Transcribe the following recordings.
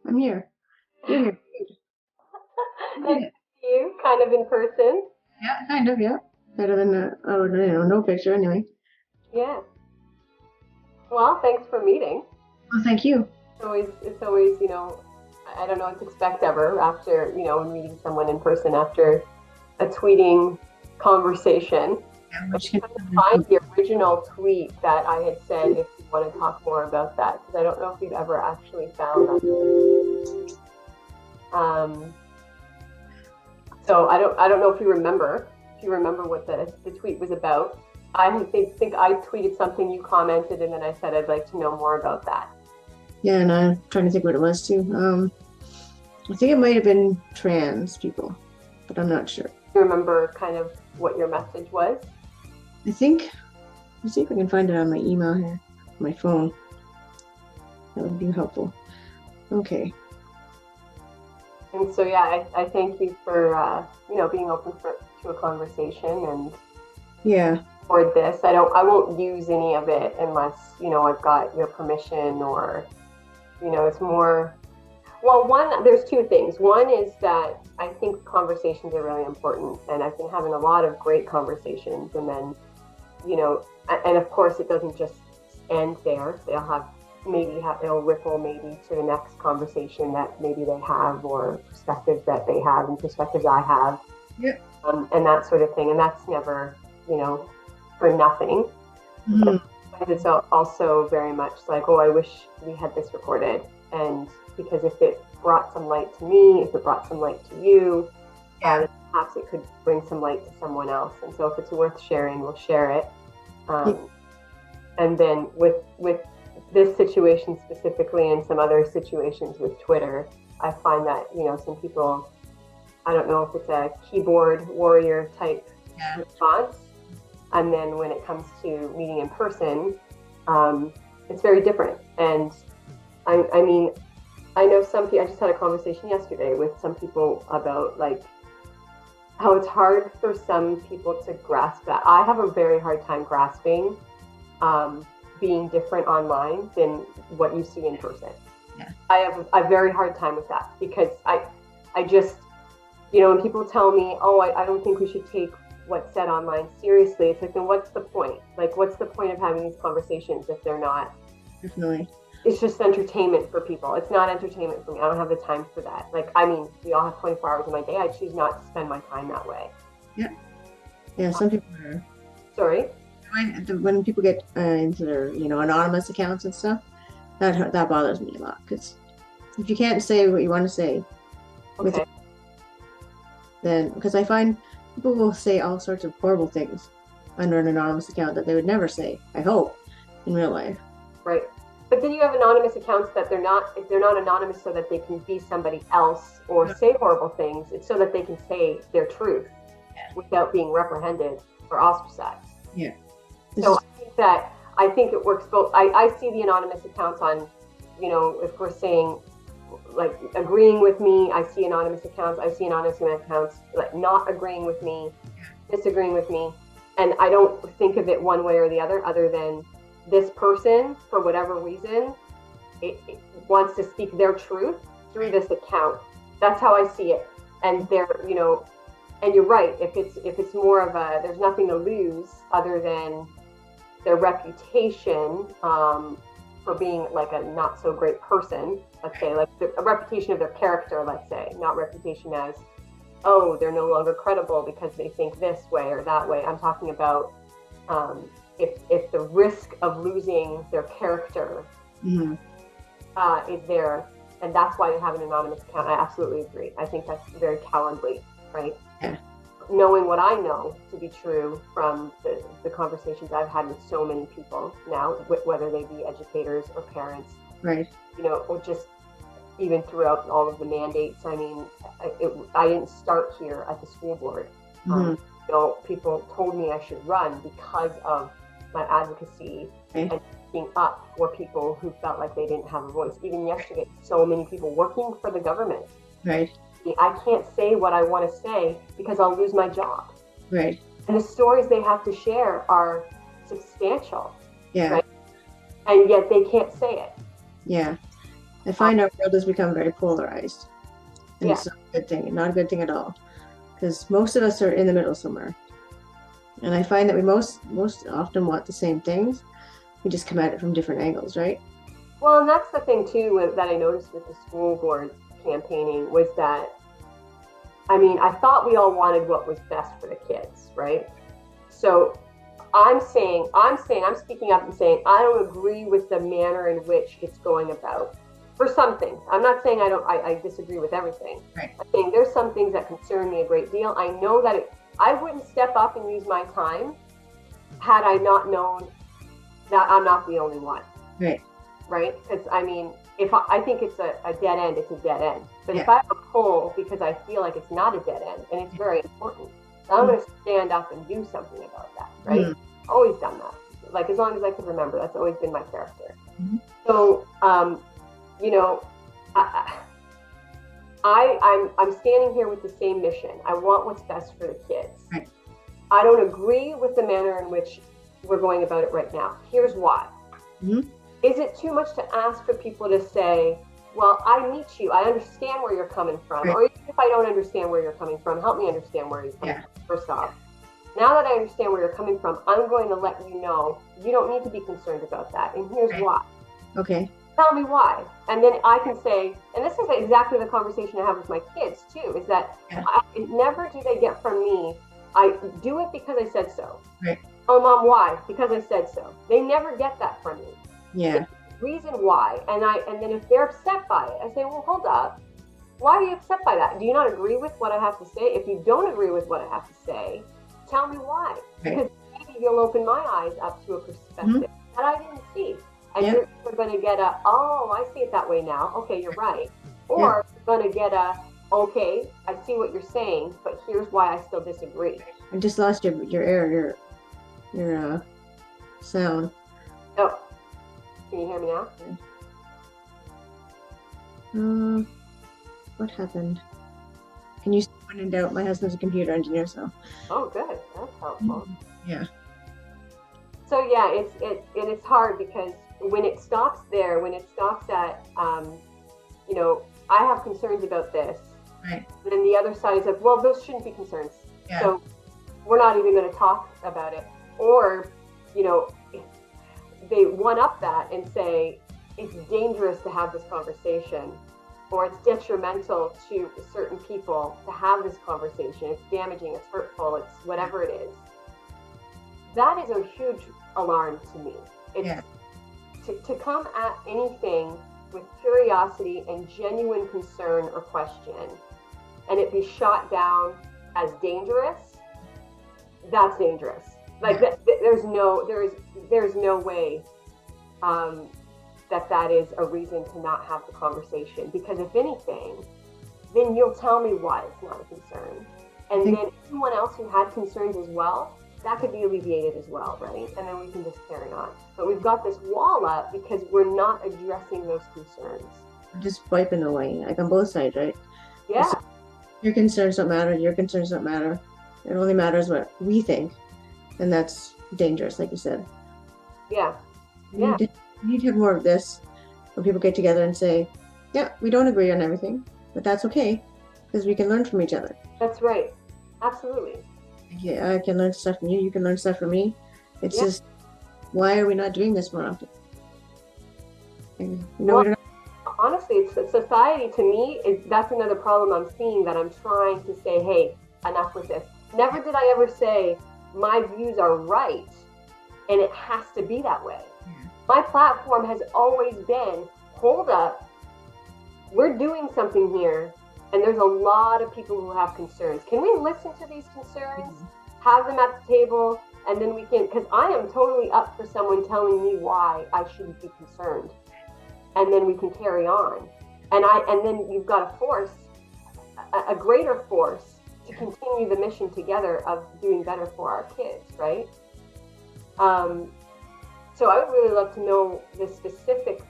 I'm here. You're here. Nice Yeah, to see you, kind of in person. yeah, kind of, yeah. Better than no picture anyway. Yeah. Well, thanks for meeting. Well, thank you. It's always, I don't know what to expect ever after, when meeting someone in person after a tweeting conversation. Yeah, I'm which can trying to find the original tweet that I had said if you want to talk more about that, because I don't know if you've ever actually found that. So I don't know if you remember what the tweet was about. I think I tweeted something, you commented, and then I said I'd like to know more about that. yeah, and I'm trying to think what it was too. I think it might have been trans people, but I'm not sure. You remember kind of what your message was? I think let's see if I can find it on my email here, my phone. That would be helpful. Okay. And so yeah, I thank you for being open to a conversation and Yeah. for this. I won't use any of it unless I've got your permission or it's more. Well, there's two things. One is that I think conversations are really important, and I've been having a lot of great conversations. And then, and of course, it doesn't just end there. They'll ripple maybe to the next conversation that maybe they have, or perspectives that they have, and perspectives I have, Yeah. and that sort of thing. And that's never, for nothing. Mhm. But it's also very much like, oh, I wish we had this recorded. And because if it brought some light to me, if it brought some light to you, Yeah. then perhaps it could bring some light to someone else. And so if it's worth sharing, we'll share it. Um, and then with this situation specifically and some other situations with Twitter, I find that, some people, I don't know if it's a keyboard warrior type Yeah. response. And then when it comes to meeting in person, it's very different. And I mean, I know some people, I just had a conversation yesterday with some people about like how it's hard for some people to grasp that. I have a very hard time grasping being different online than what you see in person. Yeah. I have a very hard time with that because I just, when people tell me, oh, I don't think we should take what's said online seriously, it's like, then what's the point? Like, what's the point of having these conversations if they're not? Definitely. It's just entertainment for people. It's not entertainment for me. I don't have the time for that. Like, I mean, we all have 24 hours in my day. I choose not to spend my time that way. Yeah. Yeah. Some people are. Sorry? When people get into their, anonymous accounts and stuff, that bothers me a lot because if you can't say what you want to say, with Okay. then because I find people will say all sorts of horrible things under an anonymous account that they would never say, I hope, in real life. Right. But then you have anonymous accounts that they're not anonymous so that they can be somebody else or say horrible things. It's so that they can say their truth without being reprehended or ostracized. Yeah. So I think it works both. I see the anonymous accounts on, if we're saying like agreeing with me, I see anonymous accounts. I see anonymous accounts like not agreeing with me, disagreeing with me. And I don't think of it one way or the other than this person, for whatever reason, it wants to speak their truth through this account. That's how I see it. And and you're right. If it's more of there's nothing to lose other than their reputation for being like a not so great person. Let's say like a reputation of their character. Let's say not reputation as, oh, they're no longer credible because they think this way or that way. I'm talking about if the risk of losing their character is there, and that's why they have an anonymous account. I absolutely agree. I think that's very cowardly, right? Yeah. Knowing what I know to be true from the conversations I've had with so many people now, whether they be educators or parents, Right. Or just even throughout all of the mandates. I mean, I didn't start here at the school board. People told me I should run because of my advocacy and speaking up for people who felt like they didn't have a voice. Even yesterday, so many people working for the government. Right. I can't say what I want to say because I'll lose my job. Right. And the stories they have to share are substantial. Yeah. Right? And yet they can't say it. Yeah. I find our world has become very polarized, and Yeah. it's not a good thing, not a good thing at all, because most of us are in the middle somewhere. And I find that we most often want the same things. We just come at it from different angles, right? Well, and that's the thing too that I noticed with the school board campaigning was that, I mean, I thought we all wanted what was best for the kids, right? So I'm speaking up and saying I don't agree with the manner in which it's going about. For some things, I'm not saying I disagree with everything. Right. I'm saying there's some things that concern me a great deal. I know that I wouldn't step up and use my time had I not known that I'm not the only one. Right. Right? Because I mean, if I think it's a dead end, it's a dead end. But Yeah. if I have a pull because I feel like it's not a dead end and it's very important, then I'm going to stand up and do something about that. Right? Mm-hmm. Always done that. Like as long as I can remember, that's always been my character. Mm-hmm. So, you know, I'm standing here with the same mission. I want what's best for the kids. Right. I don't agree with the manner in which we're going about it right now. Here's why. Mm-hmm. Is it too much to ask for people to say, well, I meet you, I understand where you're coming from, right. or even if I don't understand where you're coming from, help me understand where you're coming from, first off. Now that I understand where you're coming from, I'm going to let you know you don't need to be concerned about that, and here's why. Okay. Tell me why. And then I can say, and this is exactly the conversation I have with my kids too, is that never do they get from me, I do it because I said so. Right. Oh, Mom, why? Because I said so. They never get that from me. Yeah. Reason why, and then if they're upset by it, I say, well, hold up. Why are you upset by that? Do you not agree with what I have to say? If you don't agree with what I have to say, tell me why. Right. Because maybe you'll open my eyes up to a perspective that I didn't see. And you're going to get oh, I see it that way now. Okay, you're right. Or you're going to get okay, I see what you're saying, but here's why I still disagree. I just lost your air, your sound. Oh, can you hear me now? What happened? Can you when in doubt? My husband's a computer engineer, so. Oh, good. That's helpful. Yeah. So yeah, it's hard because when it stops there, when it stops at, you know, I have concerns about this. Right. Then the other side is like, well, those shouldn't be concerns. Yeah. So we're not even going to talk about it. Or, you know, they one up that and say it's dangerous to have this conversation, or it's detrimental to certain people to have this conversation. It's damaging, it's hurtful, it's whatever it is. That is a huge alarm to me. It's to come at anything with curiosity and genuine concern or question, and it be shot down as dangerous. That's dangerous. Like there's no way that is a reason to not have the conversation. Because if anything, then you'll tell me why it's not a concern, and then anyone else who had concerns as well, that could be alleviated as well, right? And then we can just carry on. But we've got this wall up because we're not addressing those concerns. We're just wiping away, like on both sides, right? Yeah. So your concerns don't matter. Your concerns don't matter. It only matters what we think, and that's dangerous, like you said. Yeah. We need to have more of this, when people get together and say, "Yeah, we don't agree on everything, but that's okay, because we can learn from each other." That's right. Absolutely. Yeah, I can learn stuff from you. You can learn stuff from me. It's just, why are we not doing this more often? You know, honestly, it's society to me that's another problem I'm seeing, that I'm trying to say, hey, enough with this. Never did I ever say my views are right and it has to be that way. My platform has always been, hold up, we're doing something here, and there's a lot of people who have concerns. Can we listen to these concerns, have them at the table, and then we can, because I am totally up for someone telling me why I shouldn't be concerned. And then we can carry on. And then you've got a force, a greater force, to continue the mission together of doing better for our kids, right? So I would really love to know the specific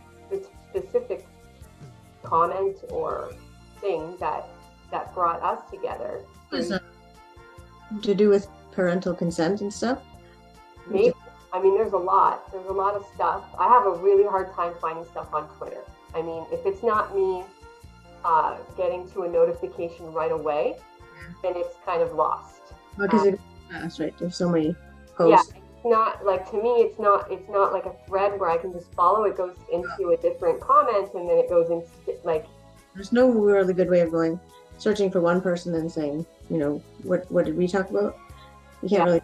comment or thing that brought us together. Is to do with parental consent and stuff? Maybe. I mean, there's a lot of stuff. I have a really hard time finding stuff on Twitter. I mean, if it's not me getting to a notification right away, then it's kind of lost. Because it's fast, right? There's so many Yeah, posts. it's not like, to me, it's not like a thread where I can just follow. It goes into a different comment, and then it goes into like. There's no really good way of searching for one person and saying, what did we talk about? You can't really.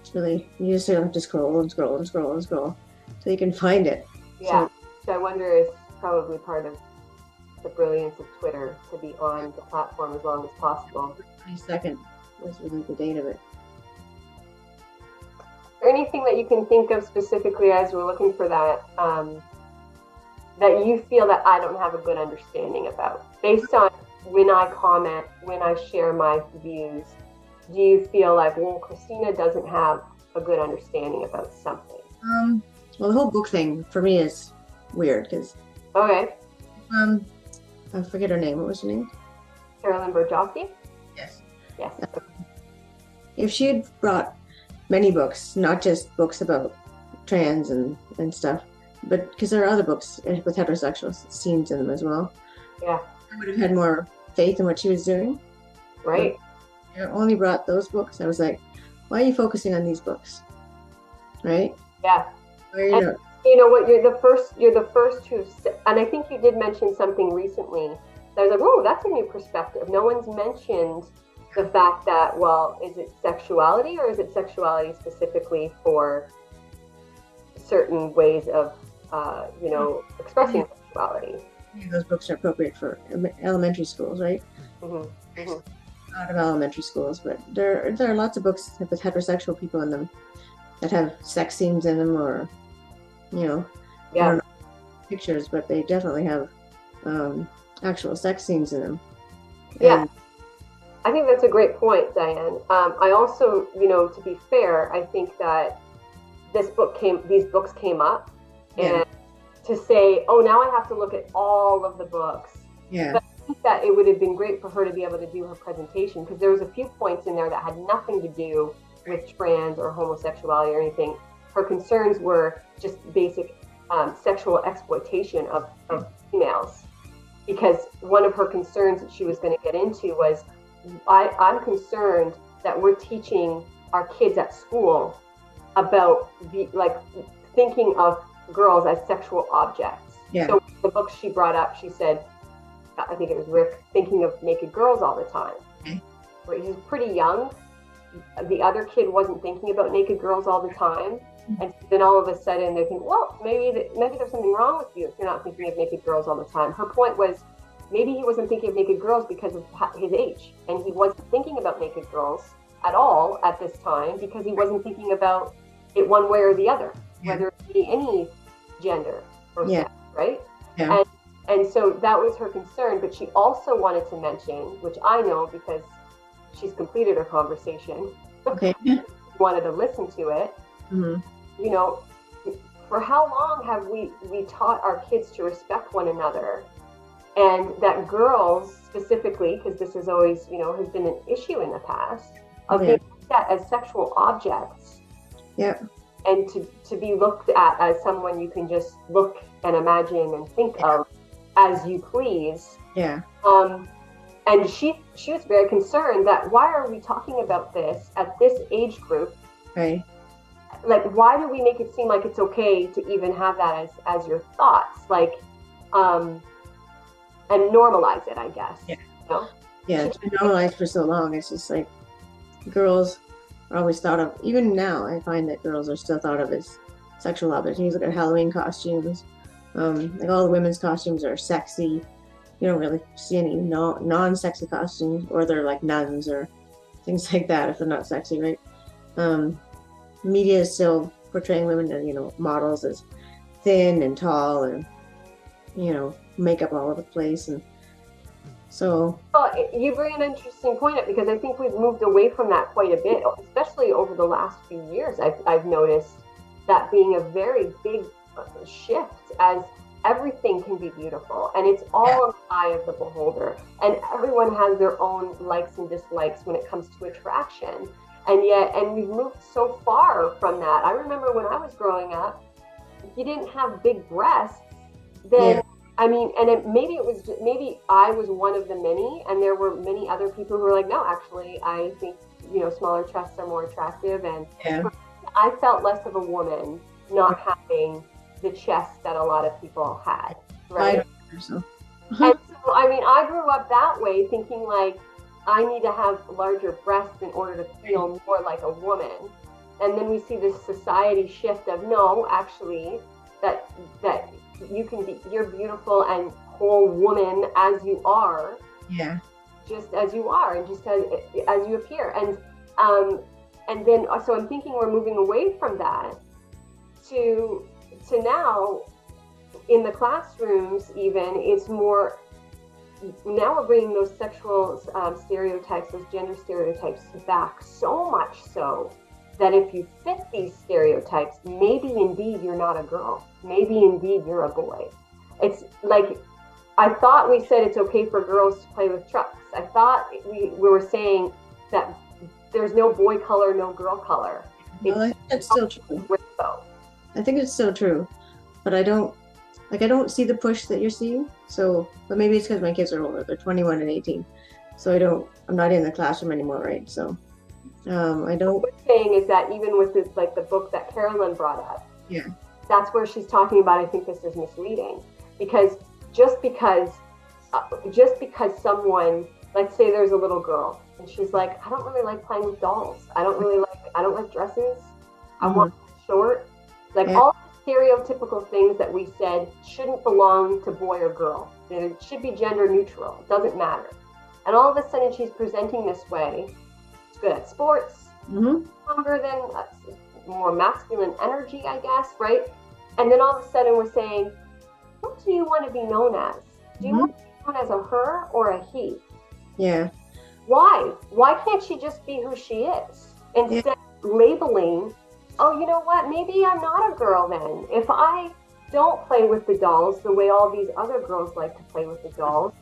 It's really, you just have to scroll and scroll and scroll and scroll so you can find it. Yeah, which I wonder is probably part of the brilliance of Twitter, to be on the platform as long as possible. 22nd was really the date of it. Is there anything that you can think of specifically as we're looking for that, that you feel that I don't have a good understanding about? Based on when I comment, when I share my views, do you feel like, well, Christina doesn't have a good understanding about something? Well, the whole book thing for me is weird because Okay. I forget her name. What was her name? Carolyn Burjowski? Yes. Yes. If she had brought many books, not just books about trans and stuff, but because there are other books with heterosexual scenes in them as well. Yeah. I would have had more faith in what she was doing. Right. But I only brought those books. I was like, why are you focusing on these books? Right? Yeah. And you know what? You're the first who, and I think you did mention something recently that I was like, oh, that's a new perspective. No one's mentioned the fact that, well, is it sexuality, or is it sexuality specifically for certain ways of, expressing sexuality? Those books are appropriate for elementary schools, right? Mm-hmm. Mm-hmm. Out of elementary schools, but there are lots of books with heterosexual people in them that have sex scenes in them, or I don't know, pictures, but they definitely have actual sex scenes in them. Yeah, I think that's a great point, Diane. I also, to be fair, I think that these books came up, and to say, oh, now I have to look at all of the books. Yeah. But I think that it would have been great for her to be able to do her presentation, because there was a few points in there that had nothing to do with trans or homosexuality or anything. Her concerns were just basic sexual exploitation of females, because one of her concerns that she was going to get into was, I'm concerned that we're teaching our kids at school about thinking of girls as sexual objects. Yeah. So the book she brought up, she said, I think it was Rick, thinking of naked girls all the time. Okay. Where he's pretty young. The other kid wasn't thinking about naked girls all the time. And then all of a sudden they think, well, maybe there's something wrong with you if you're not thinking of naked girls all the time. Her point was, maybe he wasn't thinking of naked girls because of his age, and he wasn't thinking about naked girls at all at this time because he wasn't thinking about it one way or the other, whether it be any gender or sex, right? Yeah. And so that was her concern, but she also wanted to mention, which I know because she's completed her conversation. Okay. Wanted to listen to it. Mm-hmm. For how long have we taught our kids to respect one another, and that girls specifically, because this is always, has been an issue in the past, of being looked at as sexual objects. Yeah. And to be looked at as someone you can just look and imagine and think of as you please. Yeah. And she was very concerned that, why are we talking about this at this age group? Right. Like, why do we make it seem like it's okay to even have that as your thoughts? And normalize it, I guess. Yeah. Yeah, it's been normalized for so long. It's just like girls are always thought of, even now, I find that girls are still thought of as sexual objects. You look at Halloween costumes, like all the women's costumes are sexy. You don't really see any non-sexy costumes, or they're like nuns or things like that if they're not sexy, right? Media is still portraying women as, models as thin and tall and, makeup all over the place. And so. Well, you bring an interesting point up, because I think we've moved away from that quite a bit, especially over the last few years. I've noticed that being a very big shift, as everything can be beautiful, and it's all in the eye of the beholder, and everyone has their own likes and dislikes when it comes to attraction. And we've moved so far from that. I remember when I was growing up, if you didn't have big breasts, then I mean, and maybe it was maybe I was one of the many, and there were many other people who were like, no, actually, I think smaller chests are more attractive, and Yeah. I felt less of a woman not having the chest that a lot of people had, I right? don't think so. And so, I mean, I grew up that way, thinking like I need to have larger breasts in order to feel more like a woman. And then we see this society shift of no, actually, that you're beautiful and whole woman as you are, Yeah. just as you are, and just as you appear. And then so I'm thinking we're moving away from that to now in the classrooms. Even it's more now we're bringing those sexual stereotypes, those gender stereotypes back, so much so that if you fit these stereotypes, maybe indeed you're not a girl, maybe indeed you're a boy. It's like, I thought we said it's okay for girls to play with trucks. I thought we were saying that there's no boy color, no girl color. Well, I think that's still true. I think it's still true, but I don't see the push that you're seeing. So, but maybe it's because my kids are older. They're 21 and 18. So I'm not in the classroom anymore, right? So I don't. What we're saying is that even with this, like the book that Carolyn brought up, Yeah. that's where she's talking about, I think this is misleading, because just because someone, let's say there's a little girl and she's like, I don't really like playing with dolls. I don't like dresses. I want short. Like all the stereotypical things that we said shouldn't belong to boy or girl. It should be gender neutral. It doesn't matter. And all of a sudden she's presenting this way. She's good at sports, stronger than more masculine energy, I guess, right? And then all of a sudden we're saying, what do you want to be known as? Do you want to be known as a her or a he? Yeah. Why? Why can't she just be who she is? Instead of labeling, oh, you know what? Maybe I'm not a girl then. If I don't play with the dolls the way all these other girls like to play with the dolls,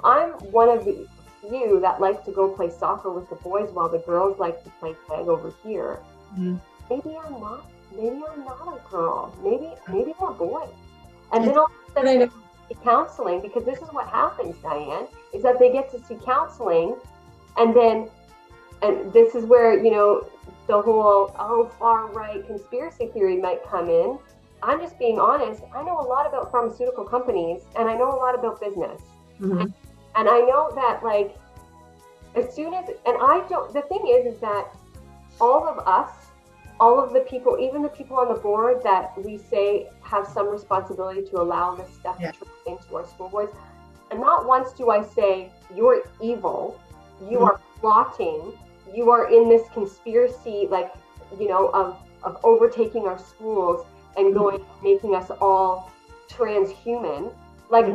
I'm one of the few that like to go play soccer with the boys while the girls like to play tag over here. Maybe I'm not a girl. Maybe I'm a boy. And then all of a sudden they see counseling, because this is what happens, Diane, is that they get to see counseling, and this is where, the whole far right conspiracy theory might come in. I'm just being honest. I know a lot about pharmaceutical companies, and I know a lot about business. And I know that, like, as soon as, and I don't, the thing is that all of us, all of the people, even the people on the board that we say have some responsibility to allow this stuff to trickle into our school boards, and not once do I say, you're evil, you are plotting, you are in this conspiracy, like, of overtaking our schools and making us all transhuman. Like,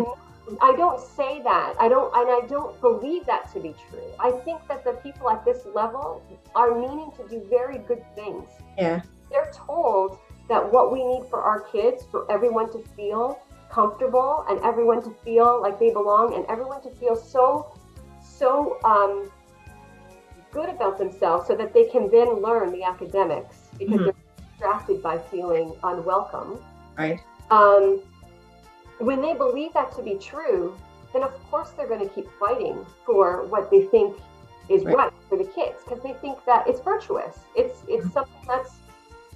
I don't say that. I don't believe that to be true. I think that the people at this level are meaning to do very good things. Yeah. They're told that what we need for our kids, for everyone to feel comfortable and everyone to feel like they belong and everyone to feel so good about themselves, so that they can then learn the academics, because they're distracted by feeling unwelcome. Right. When they believe that to be true, then of course they're going to keep fighting for what they think is right for the kids, because they think that it's virtuous. It's something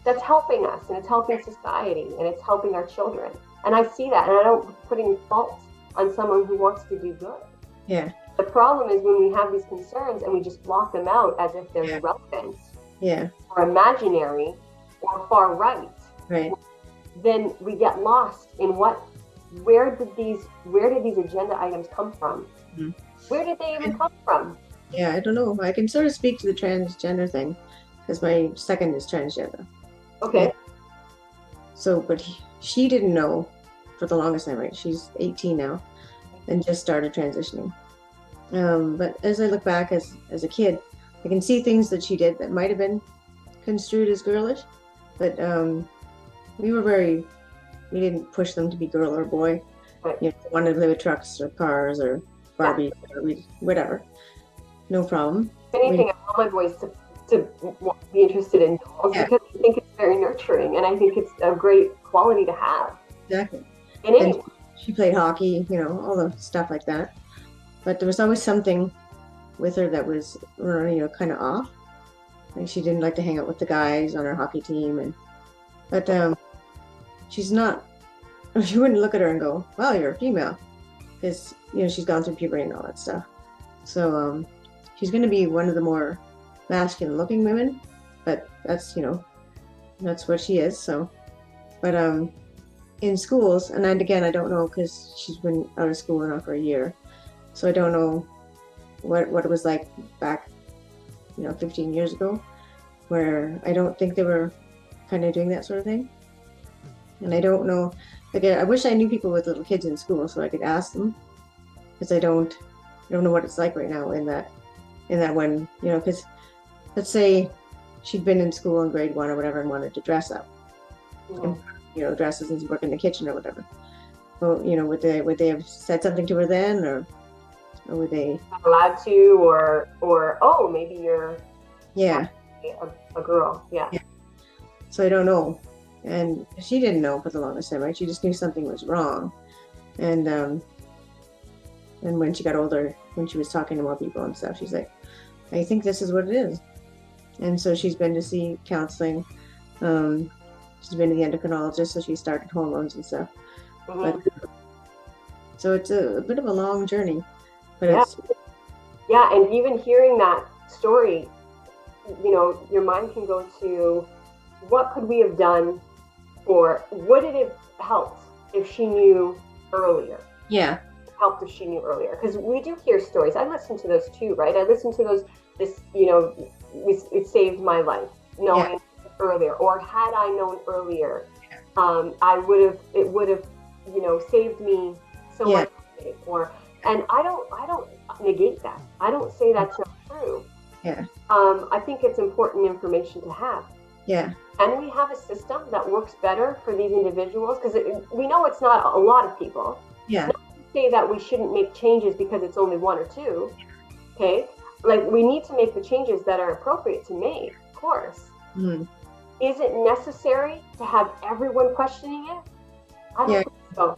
that's helping us, and it's helping society, and it's helping our children. And I see that, and I don't put any fault on someone who wants to do good. Yeah. The problem is when we have these concerns and we just block them out as if they're irrelevant, or imaginary, or far right. Right. Then we get lost in where did these agenda items come from? Where did they even come from? Yeah, I don't know. I can sort of speak to the transgender thing, because my second is transgender. Okay. And so, but she didn't know for the longest time, right? She's 18 now and just started transitioning. But as I look back as a kid, I can see things that she did that might have been construed as girlish, but we didn't push them to be girl or boy. Right. Wanted to play with trucks or cars or Barbie or whatever. No problem. If anything, I want my boys to be interested in dolls, because I think it's very nurturing, and I think it's a great quality to have. Exactly. And anyway, she played hockey, all the stuff like that. But there was always something with her that was, kind of off. Like she didn't like to hang out with the guys on her hockey team, but she's not. She wouldn't look at her and go, "Wow, you're a female," because she's gone through puberty and all that stuff. So she's going to be one of the more masculine-looking women, but that's what she is. So, but in schools, and again, I don't know because she's been out of school now for a year, so I don't know what it was like back 15 years ago, where I don't think they were kind of doing that sort of thing. And I don't know, like I wish I knew people with little kids in school so I could ask them, because I don't know what it's like right now in that one, because let's say she'd been in school in grade 1 or whatever and wanted to dress up, and, dresses and work in the kitchen or whatever. Well, would they have said something to her then, or would they not allowed to, or oh, maybe you're a girl, yeah. So I don't know, and she didn't know for the longest time, right? She just knew something was wrong, and when she got older, when she was talking to more people and stuff, she's like, I think this is what it is. And so she's been to see counseling. She's been to the endocrinologist, so she started hormones and stuff. Mm-hmm. But, so it's a bit of a long journey. But and even hearing that story, your mind can go to, what could we have done, or would it have helped if she knew earlier? Yeah. Helped if she knew earlier, because we do hear stories. I listen to those too, right? I listen to those. It saved my life knowing earlier, or had I known earlier, it would have saved me so much. And I don't negate that. I don't say that's not true. Yeah. I think it's important information to have. Yeah. And we have a system that works better for these individuals, because we know it's not a lot of people. Yeah. Not to say that we shouldn't make changes because it's only 1 or 2. Okay. Like, we need to make the changes that are appropriate to make, of course. Mm-hmm. Is it necessary to have everyone questioning it? I don't think so.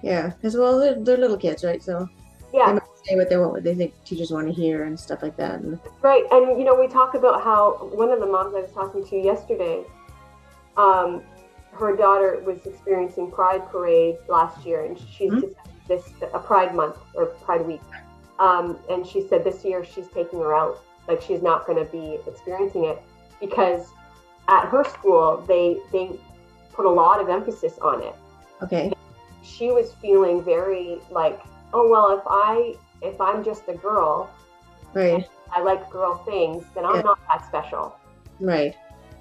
Yeah, because they're little kids, right? So they might say what they want, what they think teachers want to hear, and stuff like that. Right, and we talk about how one of the moms I was talking to yesterday, her daughter was experiencing Pride Parade last year, and she's just a Pride Month or Pride Week. And she said this year she's taking her out. Like, she's not going to be experiencing it, because at her school they put a lot of emphasis on it. Okay. And she was feeling very like, oh well, if I'm just a girl, right, I like girl things, then I'm not that special. Right.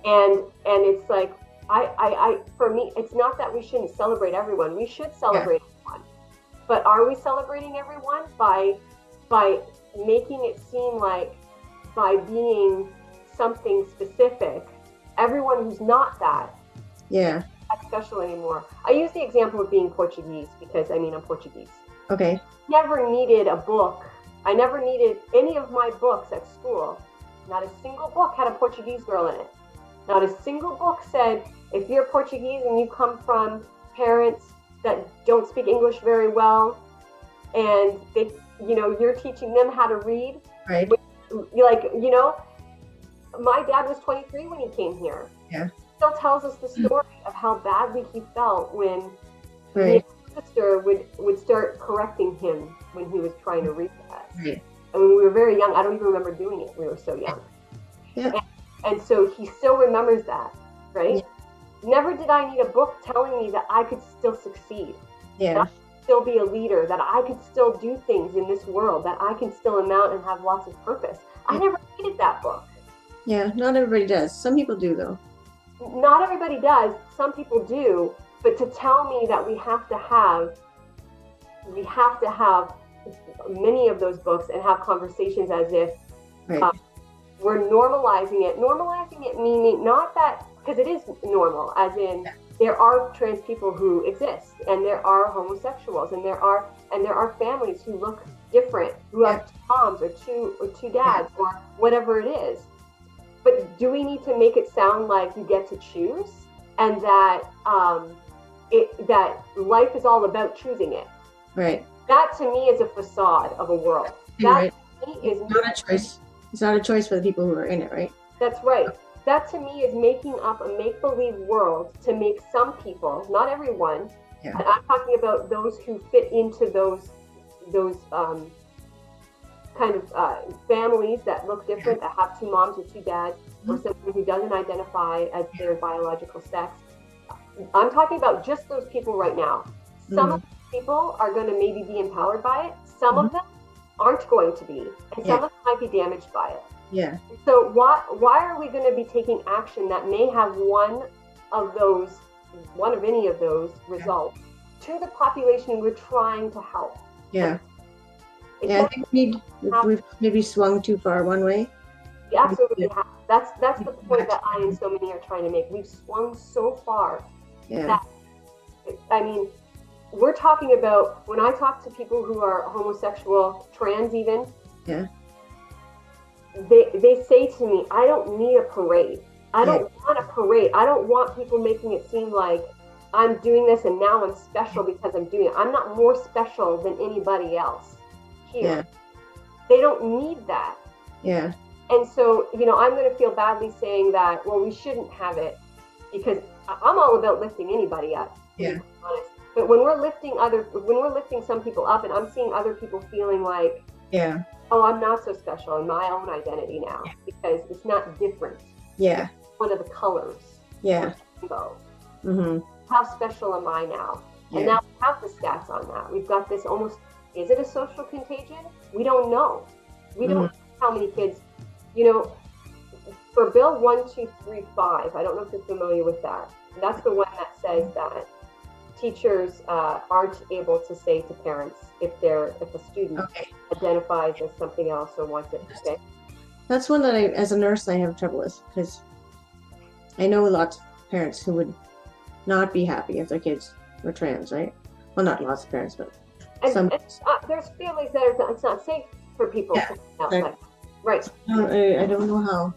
And it's like, I for me, it's not that we shouldn't celebrate everyone. We should celebrate everyone. But are we celebrating everyone by making it seem like, by being something specific, everyone who's not that is not special anymore? I use the example of being Portuguese because I'm Portuguese. Okay. Never needed a book. I never needed any of my books at school. Not a single book had a Portuguese girl in it. Not a single book said, if you're Portuguese and you come from parents that don't speak English very well, and they, you're teaching them how to read. Right. My dad was 23 when he came here. Yeah. He still tells us the story of how badly he felt when his sister would start correcting him when he was trying to read that. Right. And when we were very young, I don't even remember doing it. We were so young. Yeah. And so he still remembers that, right? Yeah. Never did I need a book telling me that I could still succeed. Yeah. That I could still be a leader, that I could still do things in this world, that I can still amount and have lots of purpose. I never needed that book. Yeah, not everybody does. Some people do, though. Not everybody does. Some people do. But to tell me that we have to have many of those books and have conversations as if we're normalizing it. Normalizing it meaning not that, because it is normal, as in there are trans people who exist, and there are homosexuals, and there are families who look different, who have two moms or two dads or whatever it is. But do we need to make it sound like you get to choose, and that that life is all about choosing it. Right. That to me is a facade of a world. That Right. to me is Not a choice. It's not a choice for the people who are in it, right? That's right. That to me is making up a make-believe world to make some people, not everyone, Yeah. and I'm talking about those who fit into those kind of families that look different, that have two moms or two dads, or someone who doesn't identify as their biological sex. I'm talking about just those people right now. Some of these people are going to maybe be empowered by it. Some of them aren't going to be, and some of them might be damaged by it. Yeah. So why are we going to be taking action that may have one of any of those results to the population we're trying to help? Yeah. I think we've maybe swung too far one way. We absolutely have. That's the point that I and so many are trying to make. We've swung so far that, I mean, we're talking about, when I talk to people who are homosexual, trans even, they say to me, I don't need a parade. I don't want a parade. I don't want people making it seem like I'm doing this and now I'm special because I'm doing it. I'm not more special than anybody else here. They don't need that. Yeah. And so, I'm going to feel badly saying that, well, we shouldn't have it, because I'm all about lifting anybody up. Yeah. Honest. But when we're lifting some people up, and I'm seeing other people feeling like, oh, I'm not so special in my own identity now because it's not different. Yeah. One of the colors. Yeah. Rainbow. Mm-hmm. How special am I now? Yeah. And now we have the stats on that. We've got this almost, is it a social contagion? We don't know. We don't know how many kids, for Bill 1235, I don't know if you're familiar with that. That's the one that says that teachers aren't able to say to parents if a student identifies as something else or wants it. Okay. That's one that as a nurse, I have trouble with, because I know lots of parents who would not be happy if their kids were trans, right? Well, not lots of parents, but some. There's families that it's not safe for people to come outside. Right. I don't know how.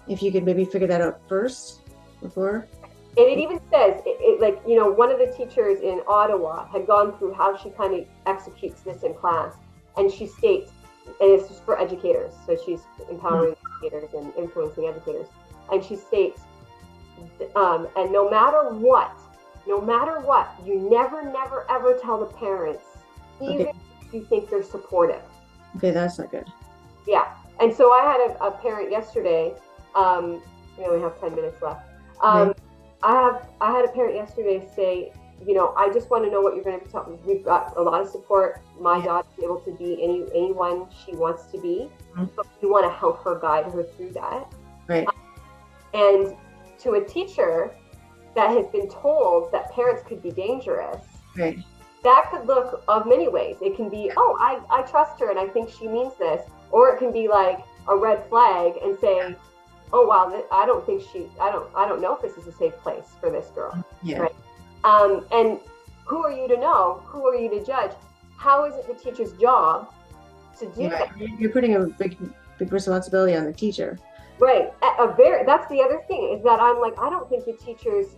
If you could maybe figure that out first before. And it even says, one of the teachers in Ottawa had gone through how she kind of executes this in class. And she states, and it's just for educators, so she's empowering educators and influencing educators. And she states, and no matter what, you never, ever tell the parents, even if you think they're supportive. Okay, that's not good. Yeah. And so I had a parent yesterday, we only have 10 minutes left. I had a parent yesterday say, I just want to know what you're going to be talking. We've got a lot of support. My daughter is able to be anyone she wants to be, but we want to help her, guide her through that. Right. And to a teacher that has been told that parents could be dangerous, right, that could look of many ways. It can be, I trust her and I think she means this, or it can be like a red flag and saying, oh wow, I don't know if this is a safe place for this girl. Yeah. Right. And who are you to know? Who are you to judge? How is it the teacher's job to do that? You're putting a big responsibility on the teacher. Right. That's the other thing, is that I'm like, I don't think the teachers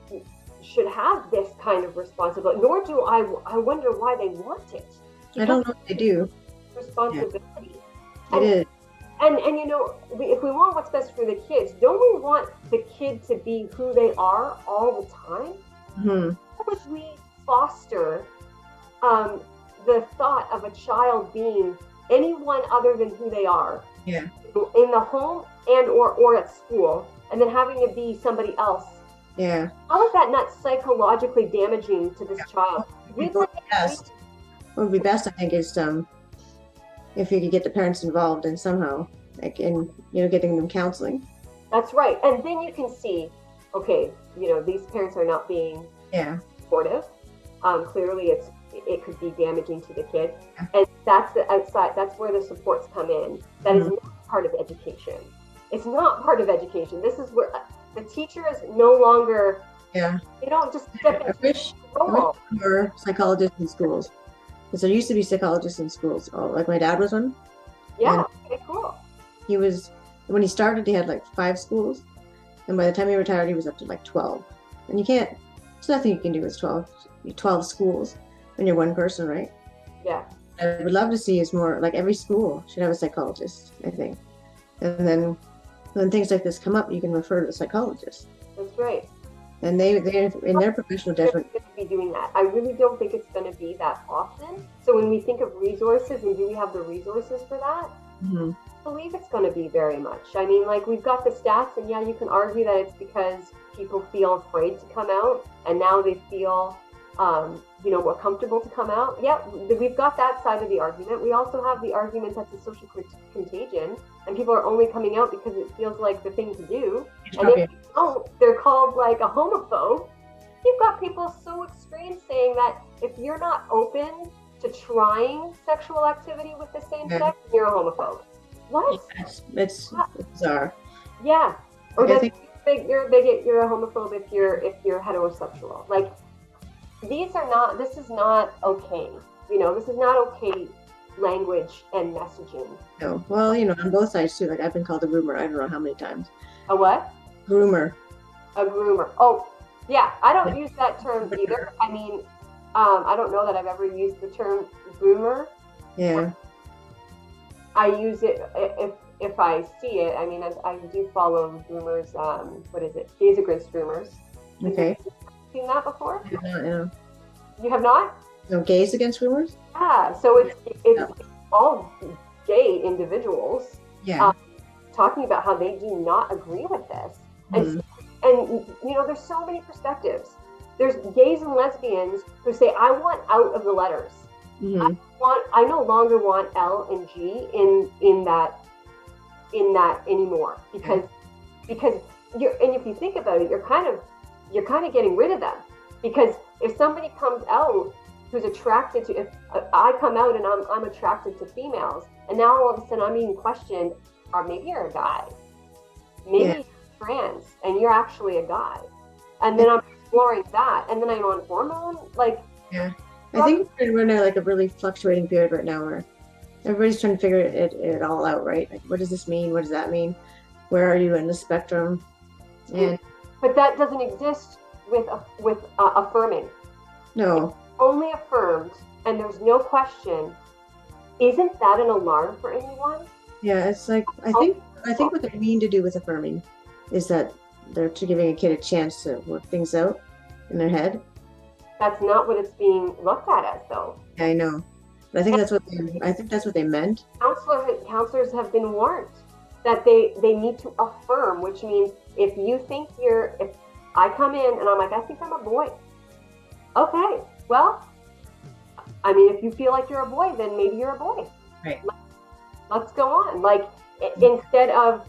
should have this kind of responsibility, nor do I wonder why they want it. I don't know if they do. Responsibility. Yeah. It is. And if we want what's best for the kids, don't we want the kid to be who they are all the time? Mm-hmm. How would we foster the thought of a child being anyone other than who they are? Yeah. In the home and or at school, and then having to be somebody else. Yeah. How is that not psychologically damaging to this child? What would be best, I think, is if you could get the parents involved in somehow, like in getting them counseling. That's right. And then you can see, okay, these parents are not being supportive. Clearly it could be damaging to the kid. Yeah. And that's where the supports come in. That is not part of education. It's not part of education. This is where the teacher is no longer, they don't just step into the role. More psychologists in schools. Because there used to be psychologists in schools. Oh, like my dad was one. Yeah, okay, cool. When he started, he had like 5 schools. And by the time he retired, he was up to like 12. And there's nothing you can do with 12 12 schools when you're one person, right? Yeah. I would love to see is more like every school should have a psychologist, I think. And then when things like this come up, you can refer to the psychologist. That's right. And they in their professional judgment. Going to be doing that. I really don't think it's going to be that often. So when we think of resources, and do we have the resources for that? Mm-hmm. I believe it's going to be very much. I mean, like, we've got the stats, and yeah, you can argue that it's because people feel afraid to come out, and now they feel, more comfortable to come out. Yeah, we've got that side of the argument. We also have the argument that's a social contagion, and people are only coming out because it feels like the thing to do. And if you don't, they're called like a homophobe. You've got people so extreme saying that if you're not open to trying sexual activity with the same sex, you're a homophobe. What? It's bizarre. Yeah. Or you're a bigot, you're a homophobe if you're heterosexual. Like, this is not okay. This is not okay language and messaging. No. Well, on both sides too. Like, I've been called a groomer, I don't know how many times. A what? Groomer. A groomer. Oh, yeah. I don't use that term either. I mean, I don't know that I've ever used the term groomer. Yeah. I use it if I see it. I mean, I do follow groomers. What is it? Gays Against Groomers. Okay. Seen that before? Yeah. You have not? No, Gays Against Groomers? Yeah. So it's all gay individuals. Yeah. Talking about how they do not agree with this. Mm-hmm. And there's so many perspectives. There's gays and lesbians who say, I want out of the letters. Mm-hmm. I no longer want L and G in that anymore because if you think about it, you're kind of getting rid of them, because if somebody comes out who's attracted to, if I come out and I'm attracted to females, and now all of a sudden I'm being questioned, or maybe you're a guy, maybe you're trans and you're actually a guy, and then I'm exploring that, and then I'm on hormone, like. Yeah. I think we're in a really fluctuating period right now where everybody's trying to figure it all out, right? Like, what does this mean? What does that mean? Where are you in the spectrum? But that doesn't exist with affirming. No. Only affirmed, and there's no question. Isn't that an alarm for anyone? Yeah, it's like I think what they mean to do with affirming is that they're giving a kid a chance to work things out in their head. That's not what it's being looked at as, though. Yeah, I know. But I think that's what they meant. Counselors have been warned that they need to affirm, which means if I come in and I'm like, I think I'm a boy. Okay, well, I mean, if you feel like you're a boy, then maybe you're a boy. Right. Let's go on. Like, instead of,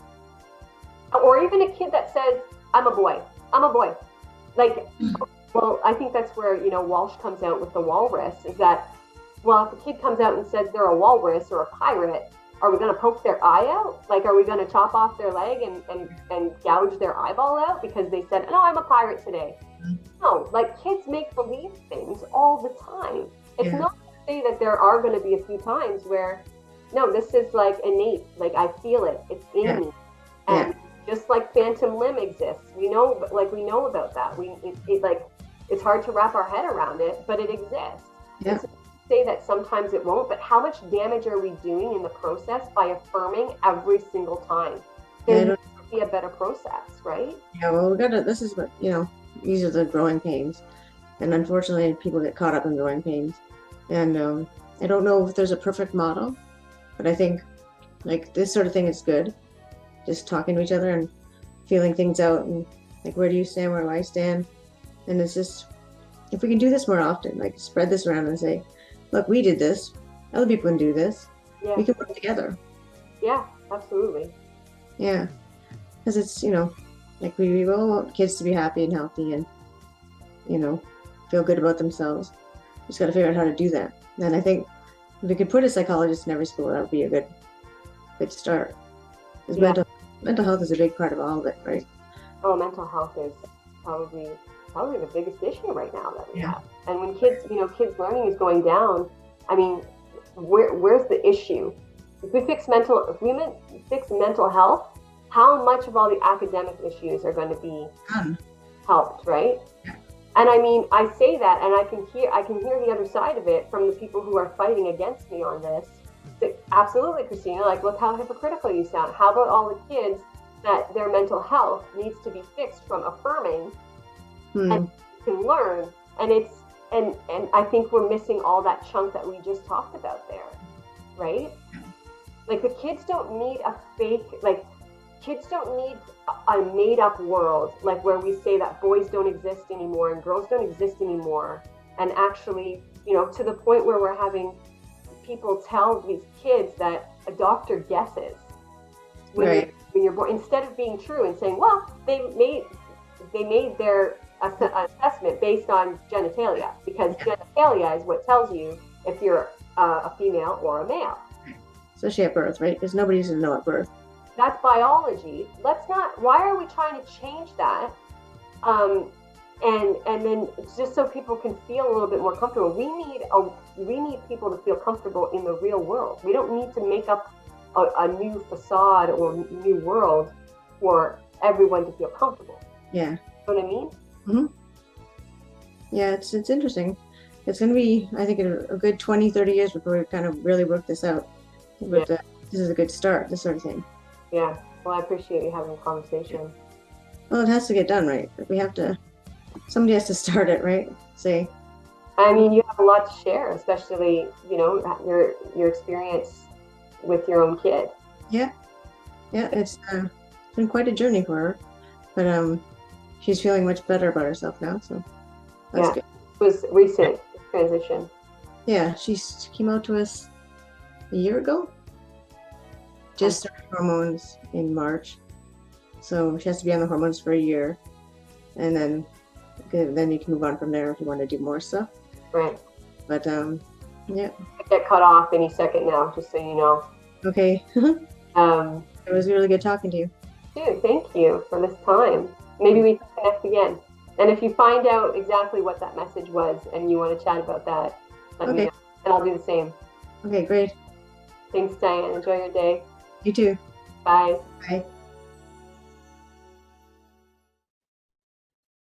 or even a kid that says, I'm a boy. Like, well, I think that's where, Walsh comes out with the walrus, is that, well, if a kid comes out and says they're a walrus or a pirate, are we going to poke their eye out? Like, are we going to chop off their leg and gouge their eyeball out because they said, no, I'm a pirate today? Mm-hmm. No, like, kids make believe things all the time. It's not to say that there are going to be a few times where, no, this is like innate. Like, I feel it. It's in me. And just like phantom limb exists, we know about that. It's hard to wrap our head around it, but it exists. Yeah. So say that sometimes it won't, but how much damage are we doing in the process by affirming every single time? There needs to be a better process, right? Yeah, well, this is what, these are the growing pains. And unfortunately, people get caught up in growing pains. And I don't know if there's a perfect model, but I think, like, this sort of thing is good. Just talking to each other and feeling things out, and like, where do you stand, where do I stand? And it's just, if we can do this more often, like, spread this around and say, look, we did this, other people can do this, we can work together. Yeah, absolutely. Yeah, because it's, like, we all want kids to be happy and healthy and, feel good about themselves. Just got to figure out how to do that. And I think if we could put a psychologist in every school, that would be a good start. Because mental health is a big part of all of it, right? Oh, mental health is probably the biggest issue right now that we have. And when kids learning is going down, I mean, where's the issue? If we fix mental health, how much of all the academic issues are going to be helped, right? Yeah. And I mean, I say that, and I can hear the other side of it from the people who are fighting against me on this. So, absolutely, Christina. Like, look how hypocritical you sound. How about all the kids that their mental health needs to be fixed from affirming and can learn? And it's and I think we're missing all that chunk that we just talked about there, right? Like, the kids don't need a fake, like, kids don't need a made-up world, like where we say that boys don't exist anymore and girls don't exist anymore, and actually, you know, to the point where we're having people tell these kids that a doctor guesses when you're born, instead of being true and saying, well, they made their assessment based on genitalia, because genitalia is what tells you if you're a female or a male. Especially at birth, right? Because nobody's going to know at birth. That's biology. Let's not. Why are we trying to change that? And then just so people can feel a little bit more comfortable. We need people to feel comfortable in the real world. We don't need to make up a new facade or new world for everyone to feel comfortable. Yeah. You know what I mean? Mm-hmm. Yeah, it's interesting. It's going to be, I think, a good 20, 30 years before we kind of really work this out. But this is a good start, this sort of thing. Yeah. Well, I appreciate you having a conversation. Well, it has to get done, right? We have to, somebody has to start it, right? Say. I mean, you have a lot to share, especially, you know, your experience with your own kid. Yeah. Yeah, it's been quite a journey for her. But she's feeling much better about herself now, so that's good. It was recent transition. Yeah, she came out to us a year ago. Just started hormones in March, so she has to be on the hormones for a year, and then you can move on from there if you want to do more stuff. Right. But yeah. I get cut off any second now, just so you know. Okay. It was really good talking to you. Dude, thank you for this time. Maybe we can connect again. And if you find out exactly what that message was and you want to chat about that, let me know, and I'll do the same. Okay, great. Thanks, Diane. Enjoy your day. You too. Bye. Bye.